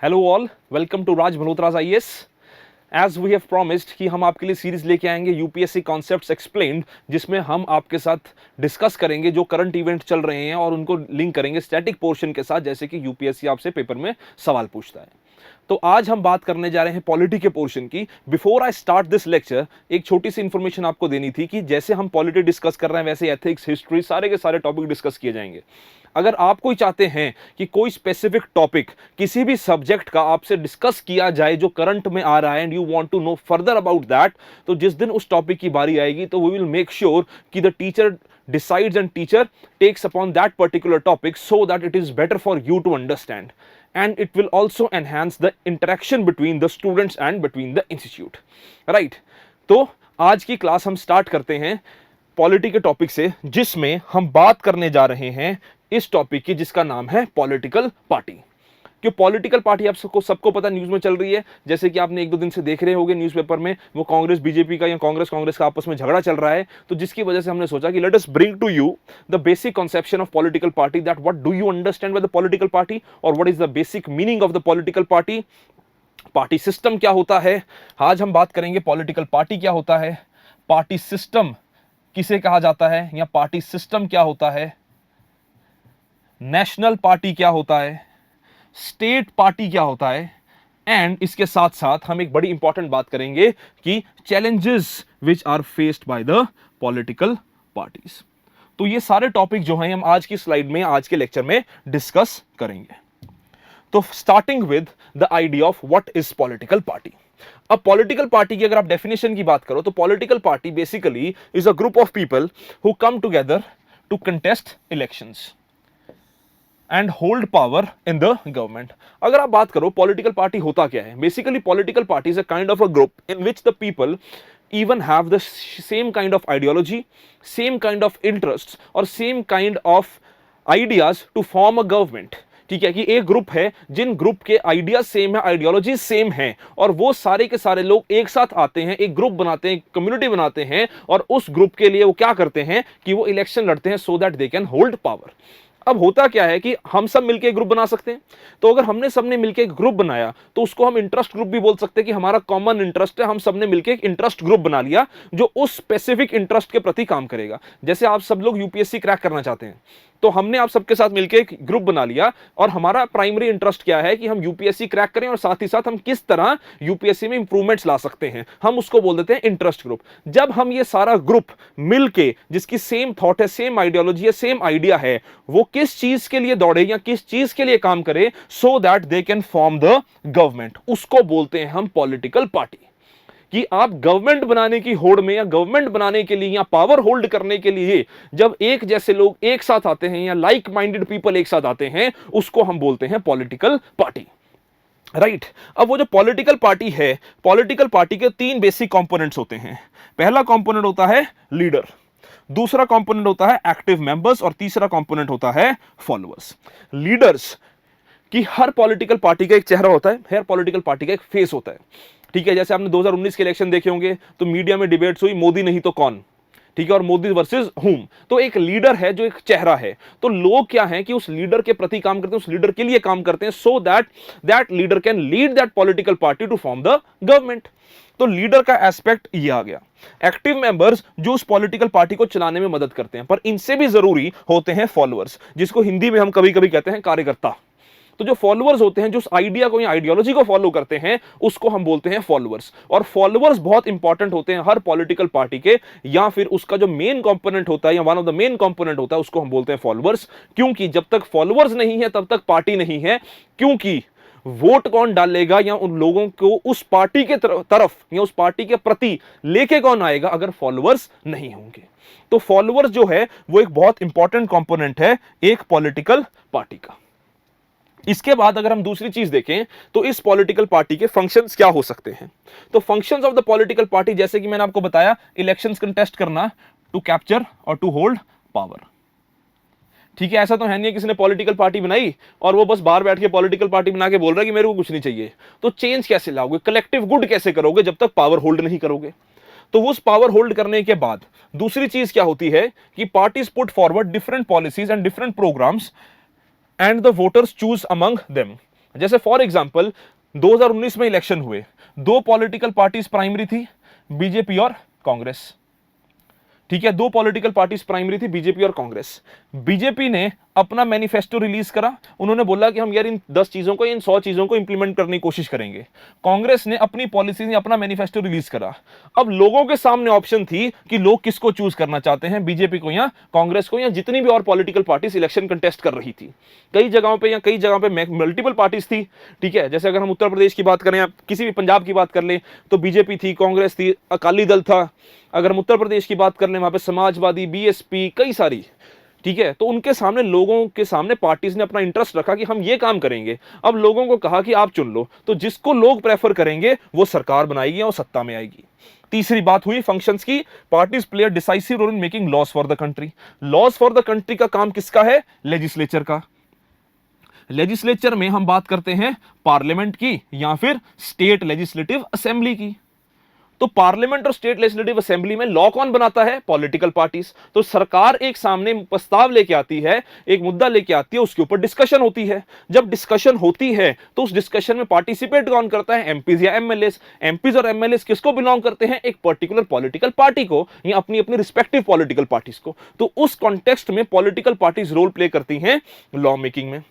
Hello all, welcome to Raj Malhotra's IAS. As we have promised कि हम आपके लिए सीरीज लेके आएंगे यूपीएससी कॉन्सेप्ट्स एक्सप्लेन्ड, जिसमें हम आपके साथ डिस्कस करेंगे जो करंट इवेंट चल रहे हैं और उनको लिंक करेंगे स्टैटिक पोर्शन के साथ, जैसे कि यूपीएससी आपसे पेपर में सवाल पूछता है। तो आज हम बात करने जा रहे हैं पॉलिटी के पोर्शन की। Before I start this lecture, एक छोटी सी इंफॉर्मेशन आपको देनी थी कि जैसे हम पॉलिटी डिस्कस कर रहे हैं वैसे एथिक्स, हिस्ट्री, सारे के सारे टॉपिक डिस्कस किए जाएंगे। अगर आप कोई चाहते हैं कि कोई स्पेसिफिक टॉपिक किसी भी सब्जेक्ट का आपसे डिस्कस किया जाए जो करंट में आ रहा है and you want to know further about that, तो जिस दिन उस टॉपिक की बारी आएगी तो वी विल मेक श्योर कि the teacher decides and teacher takes upon that particular topic so that it is better for you to understand, and it will also enhance the interaction between the students and between the institute, right? तो आज की class हम start करते हैं polity के topic से, जिसमें हम बात करने जा रहे हैं इस टॉपिक की जिसका नाम है पॉलिटिकल पार्टी। कि पॉलिटिकल पार्टी आप सबको पता न्यूज में चल रही है, जैसे कि आपने एक दो दिन से देख रहे होंगे न्यूज़पेपर में, वो कांग्रेस बीजेपी का या कांग्रेस का आपस में झगड़ा चल रहा है। तो जिसकी वजह से हमने सोचा कि let us bring to you the basic conception of political party, that what do you understand by the political party और what is the basic meaning of the political party. Party system क्या होता है, आज हम बात करेंगे political party क्या होता है, पार्टी सिस्टम किसे कहा जाता है या पार्टी सिस्टम क्या होता है, नेशनल पार्टी क्या होता है, स्टेट पार्टी क्या होता है, एंड इसके साथ साथ हम एक बड़ी इंपॉर्टेंट बात करेंगे कि challenges which are faced by the political parties. तो ये सारे टॉपिक जो हैं हम आज की स्लाइड में, आज के लेक्चर में डिस्कस करेंगे। तो starting with the idea of what is political party. अब पॉलिटिकल पार्टी की अगर आप डेफिनेशन की बात करो तो political party basically is a group of people who come together to contest elections and hold power in the government. अगर आप बात करो पॉलिटिकल पार्टी होता क्या है, basically political party is a kind of a group in which the people even have the same kind of ideology, same kind of interests और same kind of ideas to form a government। ठीक है कि एक group है जिन group के ideas same है, ideology same है, और वो सारे के सारे लोग एक साथ आते हैं, एक ग्रुप बनाते हैं, कम्युनिटी बनाते हैं, और उस ग्रुप के लिए वो क्या करते हैं कि वो इलेक्शन लड़ते हैं so that they can hold power. अब होता क्या है कि हम सब मिलकर एक ग्रुप बना सकते हैं। तो अगर हमने सबने मिलकर एक ग्रुप बनाया तो उसको हम इंटरेस्ट ग्रुप भी बोल सकते हैं कि हमारा कॉमन इंटरेस्ट है, हम सबने मिलकर एक इंटरेस्ट ग्रुप बना लिया जो उस स्पेसिफिक इंटरेस्ट के प्रति काम करेगा। जैसे आप सब लोग यूपीएससी क्रैक करना चाहते हैं, तो हमने आप सबके साथ मिलकर एक ग्रुप बना लिया और हमारा प्राइमरी इंटरेस्ट क्या है कि हम यूपीएससी क्रैक करें और साथ ही साथ हम किस तरह यूपीएससी में इंप्रूवमेंट्स ला सकते हैं, हम उसको बोल देते हैं इंटरेस्ट ग्रुप। जब हम ये सारा ग्रुप मिलके जिसकी सेम थॉट है, सेम आइडियोलॉजी है, सेम आइडिया है, वो किस चीज के लिए दौड़े या किस चीज के लिए काम करे so that they can form the government, उसको बोलते हैं हम पॉलिटिकल पार्टी। कि आप गवर्नमेंट बनाने की होड़ में या गवर्नमेंट बनाने के लिए या पावर होल्ड करने के लिए जब एक जैसे लोग एक साथ आते हैं या लाइक माइंडेड पीपल एक साथ आते हैं, उसको हम बोलते हैं पॉलिटिकल पार्टी, राइट। अब वो जो पॉलिटिकल पार्टी है, पॉलिटिकल पार्टी के तीन बेसिक कंपोनेंट्स होते हैं। पहला कंपोनेंट होता है लीडर, दूसरा कंपोनेंट होता है एक्टिव मेंबर्स और तीसरा कंपोनेंट होता है फॉलोअर्स। लीडर्स कि हर पॉलिटिकल पार्टी का एक चेहरा होता है, हर पॉलिटिकल पार्टी का एक फेस होता है। ठीक है, जैसे आपने 2019 के इलेक्शन देखे होंगे तो मीडिया में डिबेट्स हुई, मोदी नहीं तो कौन, ठीक है, और मोदी वर्सेस हुम। तो एक लीडर है जो एक चेहरा है, तो लोग क्या हैं कि उस लीडर के प्रति काम करते हैं, उस लीडर के लिए काम करते हैं so that that leader can lead that political party to form the government. तो लीडर का एस्पेक्ट ये आ गया। एक्टिव मेंबर्स जो उस पॉलिटिकल पार्टी को चलाने में मदद करते हैं, पर इनसे भी जरूरी होते हैं फॉलोअर्स, जिसको हिंदी में हम कभी कभी कहते हैं कार्यकर्ता। तो जो फॉलोअर्स होते हैं, जो उस आइडिया को या आइडियोलॉजी को फॉलो करते हैं, उसको हम बोलते हैं फॉलोअर्स। और फॉलोअर्स बहुत इंपॉर्टेंट होते हैं हर पॉलिटिकल पार्टी के, या फिर उसका जो मेन कंपोनेंट होता है या one of the main component होता है, उसको हम बोलते हैं फॉलोअर्स। क्योंकि जब तक फॉलोअर्स नहीं है तब तक पार्टी नहीं है, क्योंकि वोट कौन डालेगा या उन लोगों को उस पार्टी के तरफ या उस पार्टी के प्रति लेके कौन आएगा अगर फॉलोअर्स नहीं होंगे। तो फॉलोअर्स जो है वो एक बहुत इंपॉर्टेंट कंपोनेंट है एक पॉलिटिकल पार्टी का। इसके बाद अगर हम दूसरी चीज देखें तो इस पॉलिटिकल पार्टी के फंक्शंस क्या हो सकते हैं। तो functions of the political party, जैसे कि मैंने आपको बताया, इलेक्शंस कंटेस्ट करना, टू कैप्चर और टू होल्ड पावर। ठीक है, ऐसा तो है नहीं किसी ने पॉलिटिकल पार्टी बनाई और वो बस बाहर बैठ के पॉलिटिकल पार्टी बना के बोल रहा है कि मेरे को कुछ नहीं चाहिए। तो चेंज कैसे लाओगे, कलेक्टिव गुड कैसे करोगे जब तक पावर होल्ड नहीं करोगे। तो उस पावर होल्ड करने के बाद दूसरी चीज क्या होती है कि parties put forward different policies and different programmes and the voters choose among them. जैसे फॉर एग्जांपल 2019 में इलेक्शन हुए, दो पॉलिटिकल पार्टीज प्राइमरी थी, बीजेपी और कांग्रेस। ठीक है, दो पॉलिटिकल पार्टीज प्राइमरी थी, बीजेपी और कांग्रेस। बीजेपी ने अपना मैनिफेस्टो रिलीज करा, उन्होंने बोला कि हम यार इन 10 चीजों को, इन 100 चीजों को इंप्लीमेंट करने की कोशिश करेंगे। कांग्रेस ने अपनी पॉलिसी में अपना मैनिफेस्टो रिलीज करा। अब लोगों के सामने ऑप्शन थी कि लोग किसको चूज करना चाहते हैं, बीजेपी को या कांग्रेस को, या जितनी भी और पॉलिटिकल पार्टीज इलेक्शन कंटेस्ट कर रही थी। कई जगहों पे मल्टीपल पार्टीज थी। ठीक है, जैसे अगर हम उत्तर प्रदेश की बात करें या किसी भी पंजाब की बात कर ले तो बीजेपी थी, कांग्रेस थी, अकाली दल था। अगर हम उत्तर प्रदेश की बात कर लें, वहां पे समाजवादी, बीएसपी, कई सारी। ठीक है, तो उनके सामने, लोगों के सामने पार्टीज ने अपना इंटरेस्ट रखा कि हम ये काम करेंगे। अब लोगों को कहा कि आप चुन लो, तो जिसको लोग प्रेफर करेंगे वो सरकार बनाएगी और सत्ता में आएगी। तीसरी बात हुई फंक्शंस की। Parties play a decisive role in making laws for the country. Laws for the country का काम किसका है? लेजिस्लेचर का। लेजिस्लेचर में हम बात करते हैं पार्लियामेंट की या फिर स्टेट लेजिस्लेटिव असेंबली की। तो पार्लियामेंट और स्टेट लेजिस्लेटिव असेंबली में लॉ कौन बनाता है? Political parties. तो सरकार एक सामने प्रस्ताव लेके आती है, एक मुद्दा लेके आती है, उसके ऊपर डिस्कशन होती है। जब डिस्कशन होती है तो उस डिस्कशन में पार्टिसिपेट कौन करता है? एमपीज या एमएलएस। एमपीज और एमएलएस किसको बिलोंग करते हैं? एक पर्टिकुलर पॉलिटिकल पार्टी को या अपनी अपनी रिस्पेक्टिव पॉलिटिकल पार्टीज को। तो उस कॉन्टेक्स्ट में पॉलिटिकल पार्टीज रोल प्ले करती हैं लॉ मेकिंग में।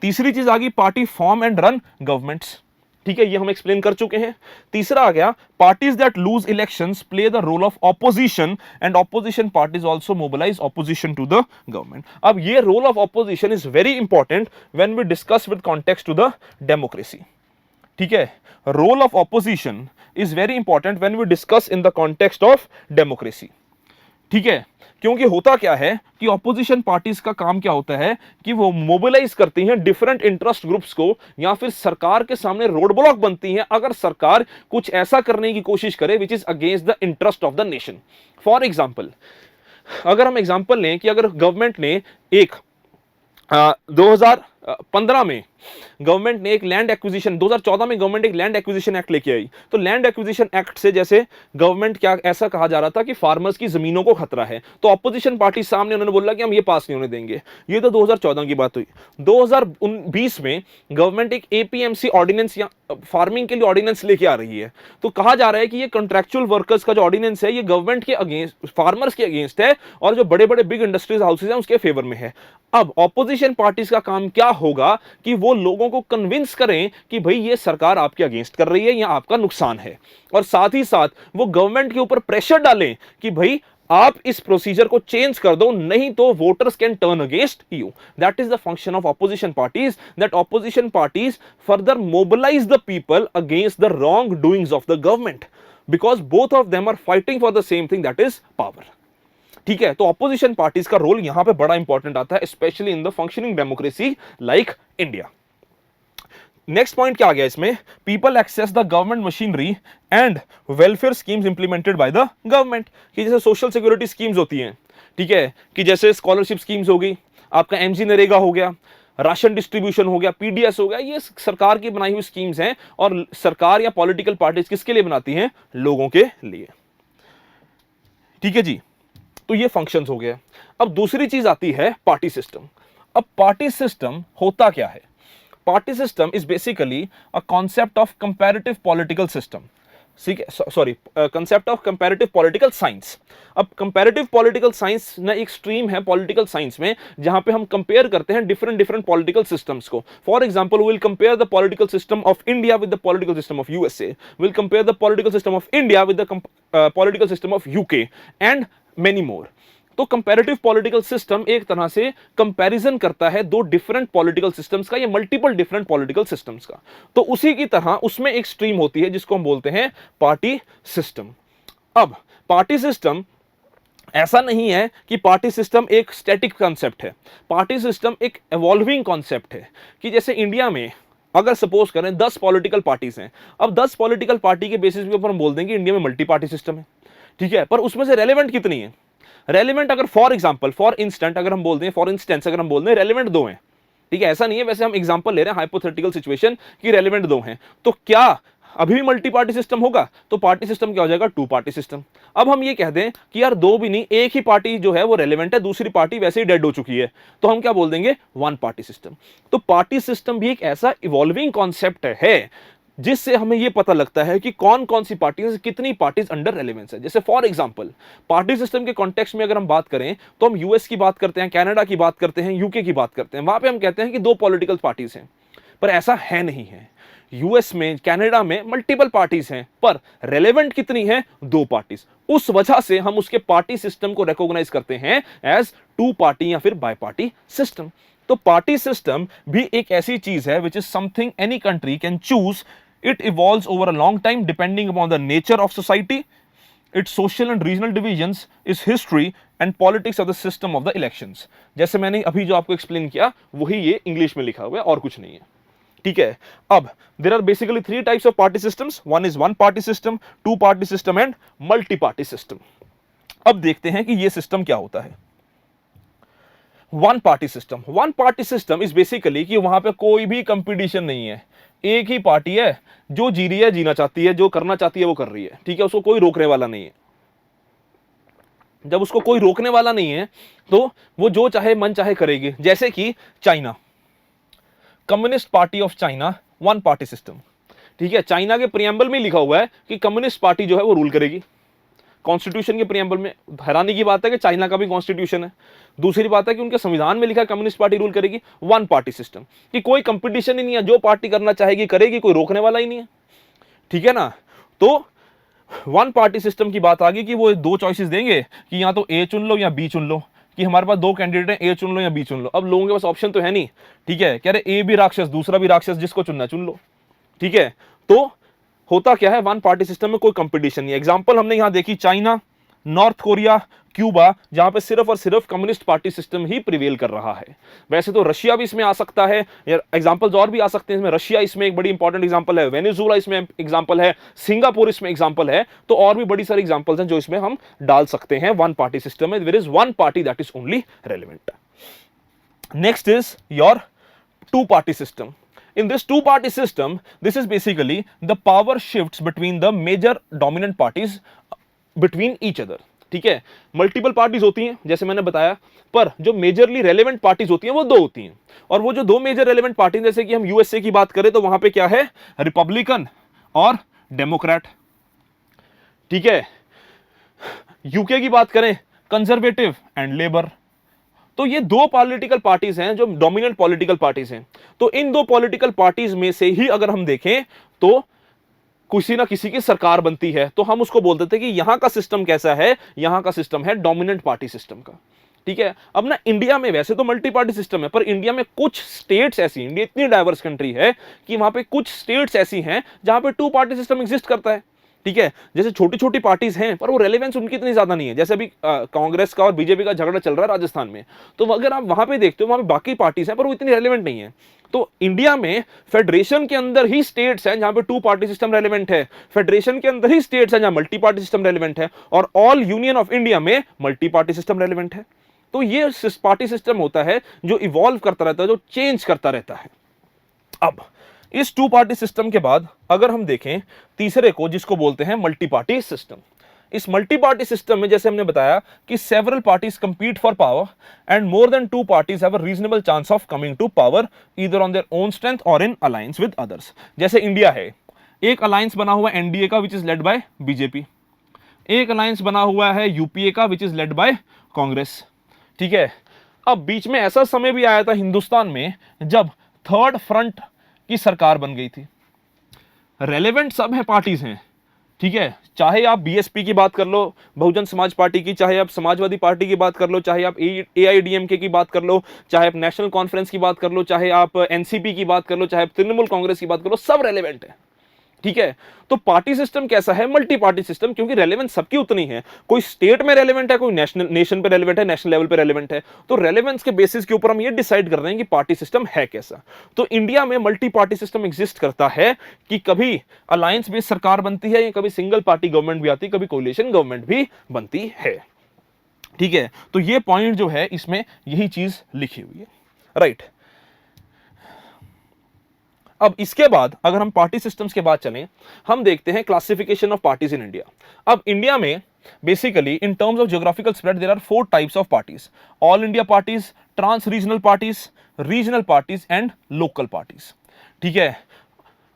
तीसरी चीज आ गई party form and run governments. ठीक है, ये हम एक्सप्लेन कर चुके हैं। तीसरा आ गया parties that lose elections play the role of opposition and opposition parties also mobilise opposition to the government. अब ये role of opposition is very important when we discuss with context to the democracy. ठीक है, role of opposition is very important when we discuss in the context of democracy. ठीक है, क्योंकि होता क्या है कि ऑपोजिशन पार्टीज का काम क्या होता है कि वो मोबिलाइज करती हैं डिफरेंट इंटरेस्ट ग्रुप्स को, या फिर सरकार के सामने रोड ब्लॉक बनती हैं अगर सरकार कुछ ऐसा करने की कोशिश करे which is against the interest of the nation. For example, अगर हम एग्जाम्पल लें कि अगर गवर्नमेंट ने एक 2015 में गवर्नमेंट ने एक लैंड एक्विजिशन, 2014 में गवर्नमेंट एक लैंड एक्विजिशन एक्ट लेके आई। तो लैंड एक्विजिशन एक्ट से जैसे गवर्नमेंट क्या ऐसा कहा जा रहा था कि फार्मर्स की जमीनों को खतरा है, तो ऑपोजिशन पार्टी सामने उन्होंने बोला कि हम ये पास नहीं होने देंगे। ये तो 2014 की बात हुई। 2020 में गवर्नमेंट एक एपीएमसी ऑर्डिनेंस या फार्मिंग के लिए ऑर्डिनेंस लेके आ रही है। तो कहा जा रहा है कि ये कॉन्ट्रैक्चुअल वर्कर्स का जो ऑर्डिनेंस है ये गवर्नमेंट के अगेंस्ट, फार्मर्स के अगेंस्ट है, और जो बड़े बड़े बिग इंडस्ट्रीज हाउसेज हैं उसके फेवर में है। अब ऑपोजिशन पार्टीज का काम क्या होगा कि वो लोगों को कन्विंस करें कि भाई ये सरकार आपके अगेंस्ट कर रही है या आपका नुकसान है, और साथ ही साथ वो गवर्नमेंट के ऊपर प्रेशर डालें कि भाई आप इस प्रोसीजर को चेंज कर दो, नहीं तो voters can turn against you. That is the function of opposition parties, that opposition parties further mobilise the people against the wrong doings of the government, because both of them are fighting for the same thing, that is power. ठीक है, तो opposition parties का role यहां पे बड़ा important आता है, specially in the functioning democracy like India. Next point क्या आ गया इसमें? People access the government machinery and welfare schemes implemented by the government. कि जैसे सोशल सिक्योरिटी स्कीम्स होती हैं, ठीक है, कि जैसे स्कॉलरशिप स्कीम्स हो गई, आपका एमजी नरेगा हो गया, राशन डिस्ट्रीब्यूशन हो गया, पीडीएस हो गया, ये सरकार की बनाई हुई स्कीम्स हैं, और सरकार या पॉलिटिकल पार्टीज किसके लिए बनाती हैं? लोगों के लिए। ठीक है जी, तो ये फंक्शंस हो गए। अब दूसरी चीज आती है पार्टी सिस्टम। अब पार्टी सिस्टम होता क्या है? Party system is basically a concept of comparative political system. ठीक है, sorry, concept of comparative political science. अब कंपैरेटिव पॉलिटिकल साइंस ना एक स्ट्रीम है पॉलिटिकल साइंस में, जहां पे हम कंपेयर करते हैं डिफरेंट पॉलिटिकल सिस्टम्स को। For example, will compare the political system of India with the political system of USA, will compare the political system of India with the political system of UK and many more. तो comparative political system एक तरह से comparison करता है दो different political systems का या multiple different political systems का। तो उसी की तरह उसमें एक स्ट्रीम होती है जिसको हम बोलते हैं पार्टी सिस्टम। अब पार्टी सिस्टम ऐसा नहीं है कि पार्टी सिस्टम एक स्टैटिक कॉन्सेप्ट है। पार्टी सिस्टम एक एवॉल्विंग कॉन्सेप्ट है। कि जैसे इंडिया में अगर सपोज करें 10 पॉलिटिकल पार्टीज हैं, अब 10 पॉलिटिकल पार्टी के बेसिस के ऊपर हम बोल देंगे इंडिया में मल्टी पार्टी सिस्टम है। ठीक है, पर उसमें से रेलेवेंट कितनी है? रेलिवेंट अगर फॉर एग्जांपल, फॉर इंस्टेंट अगर हम बोल दें, फॉर इंस्टेंस अगर हम बोल दें रेलिवेंट 2 हैं। ठीक है, ऐसा नहीं है, वैसे हम एग्जांपल ले रहे हैं हाइपोथेटिकल सिचुएशन कि रेलिवेंट 2 हैं। तो क्या अभी भी मल्टी पार्टी सिस्टम होगा तो पार्टी सिस्टम क्या हो जाएगा, टू पार्टी सिस्टम। अब हम ये कह दें कि यार दो भी नहीं, एक ही पार्टी जो है वो रेलेवेंट है, दूसरी पार्टी वैसे ही डेड हो चुकी है, तो हम क्या बोल देंगे, वन पार्टी सिस्टम। तो पार्टी सिस्टम भी एक ऐसा इवॉल्विंग कॉन्सेप्ट है जिससे हमें यह पता लगता है कि कौन कौन सी पार्टीज, कितनी पार्टीज अंडर रेलेवेंस है। जैसे फॉर एग्जांपल पार्टी सिस्टम के कॉन्टेक्स्ट में अगर हम बात करें तो हम यूएस की बात करते हैं, कनाडा की बात करते हैं, यूके की बात करते हैं, वहां पे हम कहते हैं कि दो पॉलिटिकल पार्टीज हैं, पर ऐसा है नहीं है। यूएस में, कनाडा में मल्टीपल पार्टीज हैं, पर रेलेवेंट कितनी है, दो पार्टीज। उस वजह से हम उसके पार्टी सिस्टम को रिकॉग्नाइज करते हैं एज टू पार्टी या फिर बाई पार्टी सिस्टम। तो पार्टी सिस्टम भी एक ऐसी चीज है which is something any country can choose. It evolves over a long time depending upon the nature of society, its social and regional divisions, its history and politics of the system of the elections। जैसे मैंने अभी जो आपको explain किया वही ये English में लिखा हुआ है और कुछ नहीं है, ठीक है। अब there are basically three types of party systems, one is one party system, two party system and multi party system। अब देखते हैं कि ये सिस्टम क्या होता है। One party system, one party system is basically कि वहां पे कोई भी कंपटीशन नहीं है, एक ही पार्टी है जो जी रही है, जीना चाहती है, जो करना चाहती है वो कर रही है, ठीक है, उसको कोई रोकने वाला नहीं है। जब उसको कोई रोकने वाला नहीं है तो वो जो चाहे मन चाहे करेगी। जैसे कि China, communist party of China, one party system, ठीक है। चाइना के प्रियम्बल में लिखा हुआ है कि कम्युनिस्ट पार्टी जो है वो रूल करेगी, कॉन्स्टिट्यूशन के प्रियम्बल में। हैरानी की बात है कि चाइना का भी कॉन्स्टिट्यूशन है। दूसरी बात है कि उनके संविधान में लिखा कम्युनिस्ट पार्टी रूल करेगी। वन पार्टी सिस्टम कि कोई कंपटीशन ही नहीं है, जो पार्टी करना चाहेगी करेगी, कोई रोकने वाला ही नहीं है, ठीक है ना। तो वन पार्टी सिस्टम की बात आ गई कि वो दो चॉइसेस देंगे कि या तो ए चुन लो या बी चुन लो, कि हमारे पास दो कैंडिडेट हैं, ए चुन लो या बी चुन लो। अब लोगों के पास ऑप्शन तो है नहीं, ठीक है, कह रहे ए भी राक्षस दूसरा भी राक्षस, जिसको चुनना चुन लो, ठीक है। तो होता क्या है, वन पार्टी सिस्टम में कोई कंपटीशन नहीं है। एग्जांपल हमने यहां देखी, चाइना, नॉर्थ कोरिया, क्यूबा, जहां पे सिर्फ और सिर्फ कम्युनिस्ट पार्टी सिस्टम ही प्रिवेल कर रहा है। वैसे तो रशिया भी इसमें आ सकता है, एग्जांपल्स और भी आ सकते हैं इसमें। रशिया इसमें एक बड़ी इंपॉर्टेंट एग्जांपल है, वेनेजुएला इसमें एग्जांपल है, सिंगापुर इसमें एग्जांपल है, तो और भी बड़ी सारी एग्जांपल्स हैं जो इसमें हम डाल सकते हैं वन पार्टी सिस्टम में। There is one party that is only relevant. Next is your two party system. In this two-party system, this is basically the power shifts between the major dominant parties between each other, ठीक है। Multiple parties होती हैं जैसे मैंने बताया, पर जो majorly relevant parties होती हैं वो दो होती हैं। और वो जो दो मेजर रेलेवेंट पार्टी, जैसे कि हम यूएसए की बात करें तो वहां पे क्या है, रिपब्लिकन और डेमोक्रेट, ठीक है। यूके की बात करें, कंजर्वेटिव एंड लेबर। तो ये दो पॉलिटिकल पार्टीज हैं जो डोमिनेंट पॉलिटिकल पार्टीज हैं। तो इन दो पॉलिटिकल पार्टीज में से ही अगर हम देखें तो किसी ना किसी की सरकार बनती है, तो हम उसको बोल देते हैं कि यहां का सिस्टम कैसा है, यहां का सिस्टम है डोमिनेंट पार्टी सिस्टम का, ठीक है। अब ना इंडिया में वैसे तो मल्टी पार्टी सिस्टम है, पर इंडिया में कुछ स्टेट्स ऐसी, इंडिया इतनी डाइवर्स कंट्री है कि वहां पे कुछ स्टेट्स ऐसी हैं जहां पे टू पार्टी सिस्टम एग्जिस्ट करता है, ठीक है। जैसे छोटी छोटी पार्टीज हैं पर वो रेलेवेंस उनकी इतनी ज्यादा नहीं है। जैसे अभी कांग्रेस का और बीजेपी का झगड़ा चल रहा है राजस्थान में, तो अगर आप वहां पे देखते हो वहां पे बाकी पार्टीज हैं पर वो इतनी रेलेवेंट नहीं है। तो इंडिया में फेडरेशन के अंदर ही स्टेट्स हैं जहां पे टू पार्टी सिस्टम रेलेवेंट है, फेडरेशन के अंदर ही स्टेट्स हैं जहां मल्टी पार्टी सिस्टम रेलेवेंट है, और ऑल यूनियन ऑफ इंडिया में मल्टी पार्टी सिस्टम रेलेवेंट है। तो ये पार्टी सिस्टम होता है जो इवॉल्व करता रहता है, जो चेंज करता रहता है। अब इस टू पार्टी सिस्टम के बाद अगर हम देखें तीसरे को, जिसको बोलते हैं मल्टी पार्टी सिस्टम। इस मल्टी पार्टी सिस्टम में जैसे हमने बताया कि several parties compete for power and more than two parties have a reasonable chance of coming to power either on their own strength और इन अलायंस विद अदर्स। जैसे India है, एक alliance बना हुआ एनडीए का which is led by BJP, एक alliance बना हुआ है यूपीए का which is led by Congress, ठीक है। अब बीच में ऐसा समय भी आया था हिंदुस्तान में जब थर्ड फ्रंट की सरकार बन गई थी। रेलेवेंट सब है पार्टीज हैं, ठीक है, चाहे आप बीएसपी की बात कर लो, बहुजन समाज पार्टी की, चाहे आप समाजवादी पार्टी की बात कर लो, चाहे आप एआईडीएमके की बात कर लो, चाहे आप नेशनल कॉन्फ्रेंस की बात कर लो, चाहे आप एनसीपी की बात कर लो, चाहे आप तृणमूल कांग्रेस की बात कर लो, सब रेलेवेंट है, ठीक है। तो पार्टी सिस्टम कैसा है, मल्टी पार्टी सिस्टम, क्योंकि रेलेवेंस सबकी उतनी है। कोई स्टेट में रेलेवेंट है, कोई नेशन पे रेलेवेंट है, नेशनल लेवल पे रेलेवेंट है। तो रेलेवेंस के बेसिस के ऊपर हम ये डिसाइड कर रहे हैं कि पार्टी सिस्टम है कैसा। तो इंडिया में मल्टी पार्टी सिस्टम एग्जिस्ट करता है कि कभी अलायंस बेस्ड सरकार बनती है, या कभी सिंगल पार्टी गवर्नमेंट भी आती है, कभी कोलिशन गवर्नमेंट भी बनती है, ठीक है। तो ये पॉइंट जो है इसमें यही चीज लिखी हुई है, राइट। अब इसके बाद अगर हम पार्टी सिस्टम्स के बाद चलें, हम देखते हैं classification of parties in India. अब इंडिया में basically in terms of geographical spread there are 4 types of parties: all India parties, trans regional parties, regional parties and local parties. ठीक है,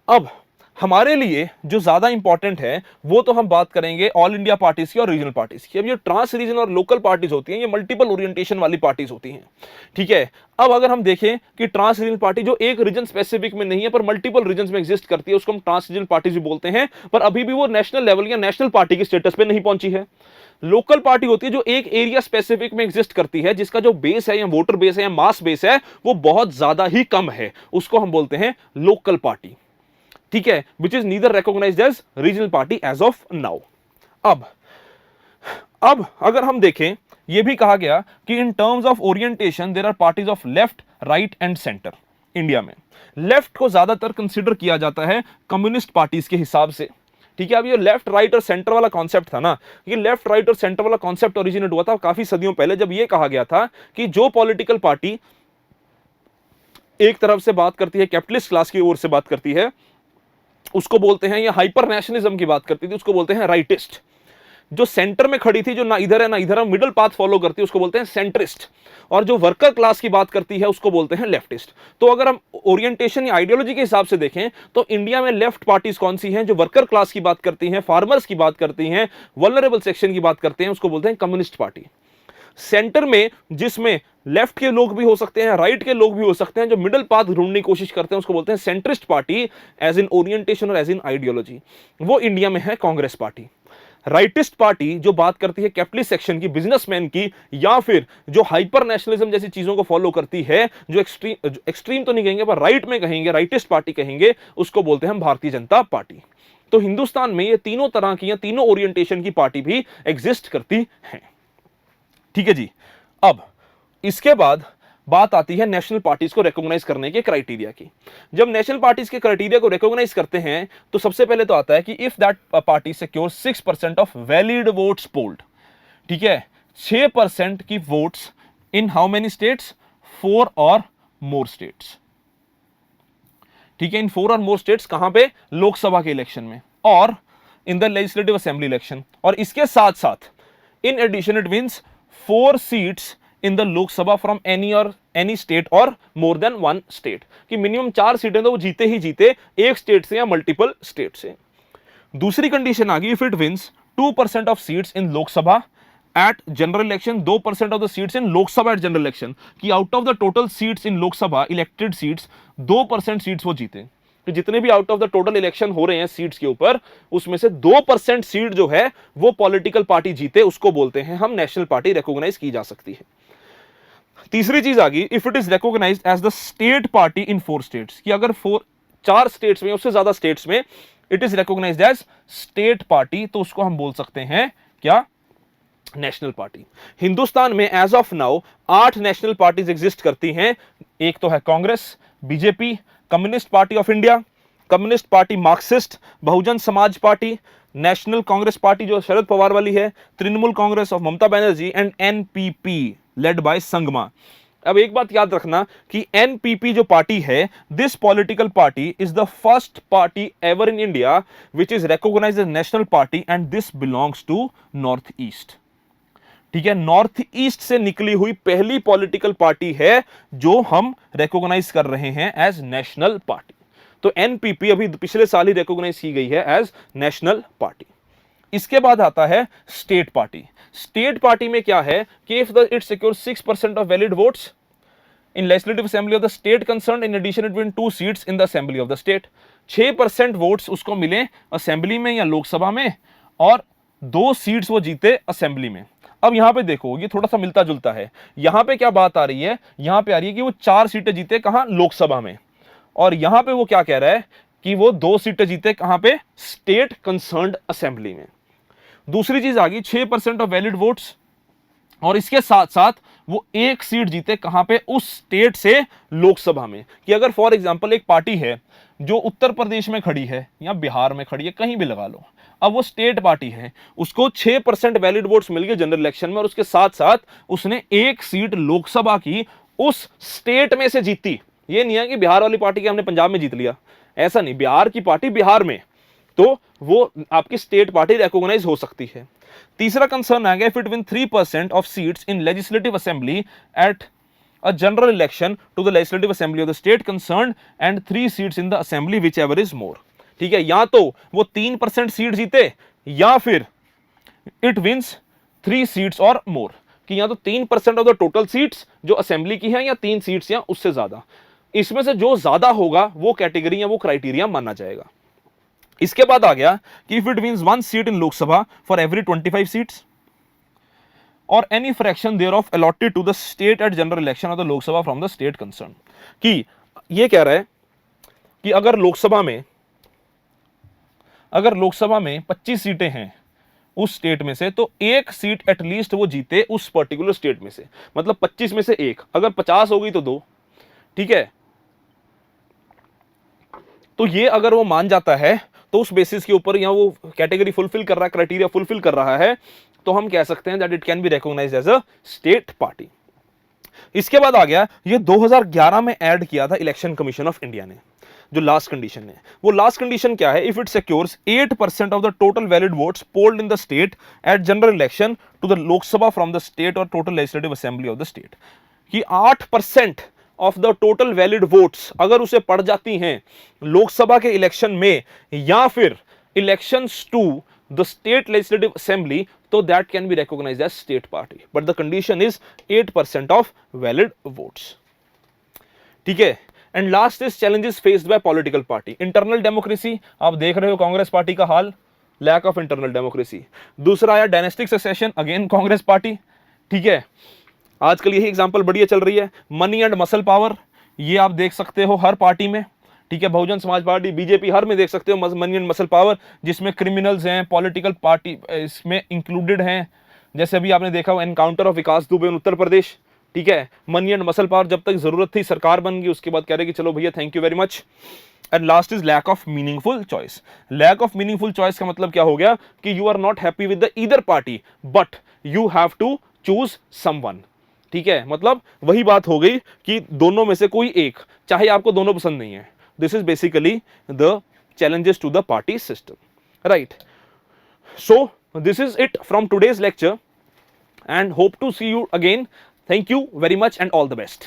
अब हमारे लिए जो ज्यादा इंपॉर्टेंट है वो तो हम बात करेंगे ऑल इंडिया पार्टीज की और रीजनल पार्टीज की। अब ये ट्रांस रीजन और लोकल पार्टीज होती हैं, ये मल्टीपल ओरिएंटेशन वाली पार्टीज होती हैं। ठीक है, अब अगर हम देखें कि ट्रांस रीजनल पार्टी जो एक रीजन स्पेसिफिक में नहीं है पर मल्टीपल रीजन में एग्जिस्ट करती है, उसको हम ट्रांस रीजनल पार्टीज भी बोलते हैं, पर अभी भी वो नेशनल लेवल या नेशनल पार्टी के स्टेटस पे नहीं पहुंची है। लोकल पार्टी होती है जो एक एरिया स्पेसिफिक में एग्जिस्ट करती है, जिसका जो बेस है या वोटर बेस है या मास बेस है वो बहुत ज्यादा ही कम है, उसको हम बोलते हैं लोकल पार्टी। ठीक है, which is neither recognised as regional party as of now. अब अगर हम देखें, यह भी कहा गया कि in terms of orientation there are parties of left, right and centre. India में लेफ्ट को ज्यादातर कंसीडर किया जाता है कम्युनिस्ट पार्टीज के हिसाब से। ठीक है, अब ये लेफ्ट राइट और सेंटर वाला कॉन्सेप्ट था ना, ये लेफ्ट राइट और सेंटर वाला कॉन्सेप्ट ओरिजिनेट हुआ था काफी सदियों पहले, जब ये कहा गया था कि जो पॉलिटिकल पार्टी एक तरफ से बात करती है, कैपिटलिस्ट क्लास की ओर से बात करती है, उसको बोलते हैं, या हाइपर नेशनलिज्म की बात करती थी, उसको बोलते हैं राइटिस्ट। जो सेंटर में खड़ी थी, जो ना इधर है ना इधर है, मिडिल पाथ फॉलो करती है, उसको बोलते हैं सेंट्रिस्ट। और जो वर्कर क्लास की बात करती है उसको बोलते हैं लेफ्टिस्ट। तो अगर हम ओरिएंटेशन या आइडियोलॉजी के हिसाब से देखें तो इंडिया में लेफ्ट पार्टीज कौन सी हैं? जो वर्कर क्लास की बात करती हैं, फार्मर्स की बात करती हैं, वल्नरेबल सेक्शन की बात करते हैं, उसको बोलते हैं कम्युनिस्ट पार्टी। सेंटर में जिसमें लेफ्ट के लोग भी हो सकते हैं, राइट के लोग भी हो सकते हैं, जो मिडिल पाथ ढूंढने की कोशिश करते हैं, उसको बोलते हैं centrist party, as in orientation और एज इन आइडियोलॉजी। वो इंडिया में है कांग्रेस पार्टी। राइटिस्ट पार्टी जो बात करती है कैपिटलिस्ट सेक्शन की, बिजनेसमैन की, या फिर जो हाइपर नेशनलिज्म जैसी चीजों को फॉलो करती है, जो एक्सट्रीम तो नहीं कहेंगे पर राइट में कहेंगे, राइटिस्ट पार्टी कहेंगे, उसको बोलते हैं हम भारतीय जनता पार्टी। तो हिंदुस्तान में ये तीनों तरह की या तीनों ओरिएंटेशन की पार्टी भी एग्जिस्ट करती हैं। ठीक है जी, अब इसके बाद बात आती है नेशनल पार्टीज को रिकॉग्नाइज करने के क्राइटेरिया की। जब नेशनल पार्टीज के क्राइटेरिया को रिकॉग्नाइज करते हैं तो सबसे पहले तो आता है कि if that party secure 6% of valid votes polled. ठीक है, 6% की votes in how many states? 4 और मोर स्टेट्स। ठीक है, इन 4 और मोर स्टेट्स कहां पे? लोकसभा के इलेक्शन में और in the legislative assembly election. और इसके साथ साथ in addition it means 4 seats in the Lok Sabha from any state और मोर देन 1 स्टेट, कि मिनिमम 4 सीटें तो वो जीते ही जीते, एक स्टेट से या मल्टीपल स्टेट से। दूसरी कंडीशन आ गई, if it wins 2% of seats in Lok Sabha eight general election, 2% of the seats in Lok Sabha eight general election, कि out of the total seats in Lok Sabha elected seats 2% seats वो जीते। तो जितने भी out of the total election हो रहे हैं सीट्स के ऊपर, उसमें से 2% सीट जो है वो पॉलिटिकल पार्टी जीते, उसको बोलते हैं हम नेशनल पार्टी, रिकॉग्नाइज की जा सकती है। तीसरी चीज आ गई, if it is recognised as the state party in 4 states, कि अगर 4 स्टेट्स में, उससे ज्यादा स्टेट्स में it is recognised as state party, तो उसको हम बोल सकते हैं क्या? National party. हिंदुस्तान में as of now 8 national parties exist करती हैं। एक तो है Congress, BJP, communist party of India, communist party Marxist, Bahujan Samaj party, national Congress party जो शरद पवार वाली है, Trinamool Congress of Mamata Banerjee and NPP led by Sangma. अब एक बात याद रखना कि एनपीपी जो पार्टी है, this political party is the first party ever in India which is recognised as national party and this belongs to north east. ठीक है, नॉर्थ ईस्ट से निकली हुई पहली पॉलिटिकल पार्टी है जो हम रिकॉग्नाइज कर रहे हैं एज नेशनल पार्टी। तो एनपीपी अभी पिछले साल ही रिकॉग्नाइज की गई है एज नेशनल पार्टी। इसके बाद आता है स्टेट पार्टी। स्टेट पार्टी में क्या है कि if it secure 6% of valid votes in legislative assembly of the state concern in addition it win 2 seats in the assembly of the state. 6% votes उसको मिले असेंबली में या लोकसभा में और 2 सीट्स वो जीते असेंबली में। अब यहां पे देखो, ये थोड़ा सा मिलता जुलता है। यहां पे क्या बात आ रही है? यहां पे आ रही है कि वो 4 सीटें जीते कहां? लोकसभा में। और यहां पे वो क्या कह रहा है कि वो 2 सीटें जीते कहां पे? स्टेट कंसर्न्ड असेंबली में। दूसरी चीज आ गई 6% ऑफ वैलिड वोट्स, और इसके साथ साथ वो 1 सीट जीते कहां पे? उस स्टेट से लोकसभा में। कि अगर फॉर एग्जांपल एक पार्टी है जो उत्तर प्रदेश में खड़ी है या बिहार में खड़ी है, कहीं भी लगा लो, अब वो स्टेट पार्टी है, उसको 6% वैलिड वोट्स मिल गए जनरल इलेक्शन में, और उसके साथ साथ उसने 1 सीट लोकसभा की उस स्टेट में से जीती, ये नहीं है कि बिहार वाली पार्टी के हमने पंजाब में जीत लिया, ऐसा नहीं, बिहार की पार्टी बिहार में, तो वो आपकी स्टेट पार्टी रिकॉग्नाइज हो सकती है। तीसरा कंसर्न आ गया, if it win 3% of seats in legislative assembly at a general election to the legislative assembly of the state concern and 3 seats in the assembly which ever is more. ठीक है, या तो वो 3% सीट जीते या फिर इट विंस 3 सीट्स और मोर, कि या तो 3% ऑफ द टोटल सीट्स जो असेंबली की है या 3 सीट्स या उससे ज्यादा, इसमें से जो ज्यादा होगा वो कैटेगरी या वो क्राइटेरिया माना जाएगा। इसके बाद आ गया कि if it means 1 seat in Lok Sabha for every 25 seats और any fraction there of allotted to the state eight general election of the Lok Sabha from the state concern, कि ये कह रहा है कि अगर लोकसभा में 25 सीटें हैं उस स्टेट में से, तो एक सीट एटलीस्ट वो जीते उस पर्टिकुलर स्टेट में से, मतलब 25 में से एक, अगर 50 हो गई तो 2। ठीक है, तो ये अगर वो मान जाता है तो उस बेसिस के ऊपर, या वो कैटेगरी फुलफिल कर रहा है, क्राइटेरिया फुलफिल कर रहा है, तो हम कह सकते हैं that it can be recognised as a state party. इसके बाद आ गया, ये 2011 में ऐड किया था इलेक्शन कमीशन ऑफ इंडिया ने, जो लास्ट कंडीशन है, वो लास्ट कंडीशन क्या है, if it secures 8% of the total valid votes polled in the state eight general election to the Lok Sabha from the state और total legislative assembly of the state, कि 8% of the total valid votes अगर उसे पड़ जाती हैं लोकसभा के election में या फिर elections to the state legislative assembly, तो that can be recognised as state party, but the condition is 8% of valid votes. ठीक है, and last is challenges faced by political party. Internal democracy, आप देख रहे हो कांग्रेस पार्टी का हाल, lack of internal democracy. दूसरा आया dynastic succession, again Congress party. ठीक है, आजकल यही एग्जांपल बढ़िया चल रही है। मनी एंड मसल पावर, ये आप देख सकते हो हर पार्टी में। ठीक है, बहुजन समाज पार्टी, बीजेपी, हर में देख सकते हो मनी एंड मसल पावर, जिसमें क्रिमिनल्स हैं, पॉलिटिकल पार्टी इसमें इंक्लूडेड हैं, जैसे अभी आपने देखा एनकाउंटर ऑफ विकास दुबे इन उत्तर प्रदेश। ठीक है, मनी एंड मसल पावर, जब तक जरूरत थी सरकार बन गई, उसके बाद कह रहे कि चलो भैया thank you very much. And last is lack of meaningful choice. Lack of meaningful choice का मतलब क्या हो गया कि you are not happy with the either party but you have to choose someone. ठीक है, मतलब वही बात हो गई कि दोनों में से कोई एक, चाहे आपको दोनों पसंद नहीं है। This is basically the challenges to the party system, right? So this is it from today's lecture and hope to see you again. Thank you very much and all the best.